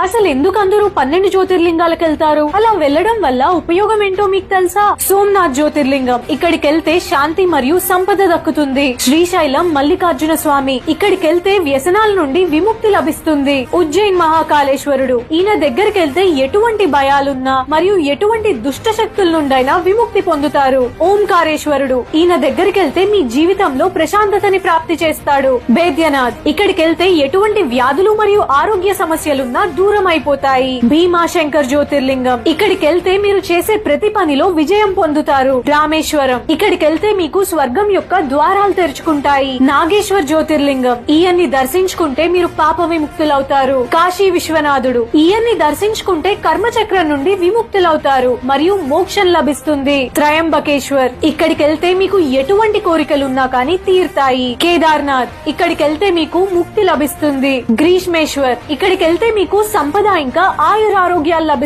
అసలు ఎందుకు అందరూ 12 జ్యోతిర్లింగాలకు వెళ్తారు? అలా వెళ్లడం వల్ల ఉపయోగం ఏంటో మీకు తెలుసా? సోమనాథ్ జ్యోతిర్లింగం, ఇక్కడికి వెళ్తే శాంతి మరియు సంపద దక్కుతుంది. శ్రీశైలం మల్లికార్జున స్వామి, ఇక్కడికి వెళ్తే వ్యసనాల నుండి విముక్తి లభిస్తుంది. ఉజ్జయిన్ మహాకాళేశ్వరుడు, ఈయన దగ్గరికి వెళ్తే ఎటువంటి భయాలున్నా మరియు ఎటువంటి దుష్ట శక్తుల నుండైనా విముక్తి పొందుతారు. ఓంకారేశ్వరుడు, ఈయన దగ్గరికి వెళ్తే మీ జీవితంలో ప్రశాంతతని ప్రాప్తి చేస్తాడు. బేద్యనాథ్, ఇక్కడికి వెళ్తే ఎటువంటి వ్యాధులు మరియు ఆరోగ్య సమస్యలున్నా దూరం అయిపోతాయి. భీమాశంకర్ జ్యోతిర్లింగం, ఇక్కడికి వెళ్తే మీరు చేసే ప్రతి పనిలో విజయం పొందుతారు. రామేశ్వరం, ఇక్కడికి వెళ్తే మీకు స్వర్గం యొక్క ద్వారాలు తెరుచుకుంటాయి. నాగేశ్వర్ జ్యోతిర్లింగం, ఈయన్ని దర్శించుకుంటే మీరు పాప విముక్తులవుతారు. కాశీ విశ్వనాథుడు, ఈయన్ని దర్శించుకుంటే కర్మచక్రం నుండి విముక్తులవుతారు మరియు మోక్షం లభిస్తుంది. త్రయంబకేశ్వర్, ఇక్కడికి వెళ్తే మీకు ఎటువంటి కోరికలున్నా కానీ తీరుతాయి. కేదార్నాథ్, ఇక్కడికి వెళ్తే మీకు ముక్తి లభిస్తుంది. గ్రీష్మేశ్వర్, ఇక్కడికి వెళ్తే మీకు సంపద ఇంకా ఆయురారోగ్యాలు లభిస్తాయి.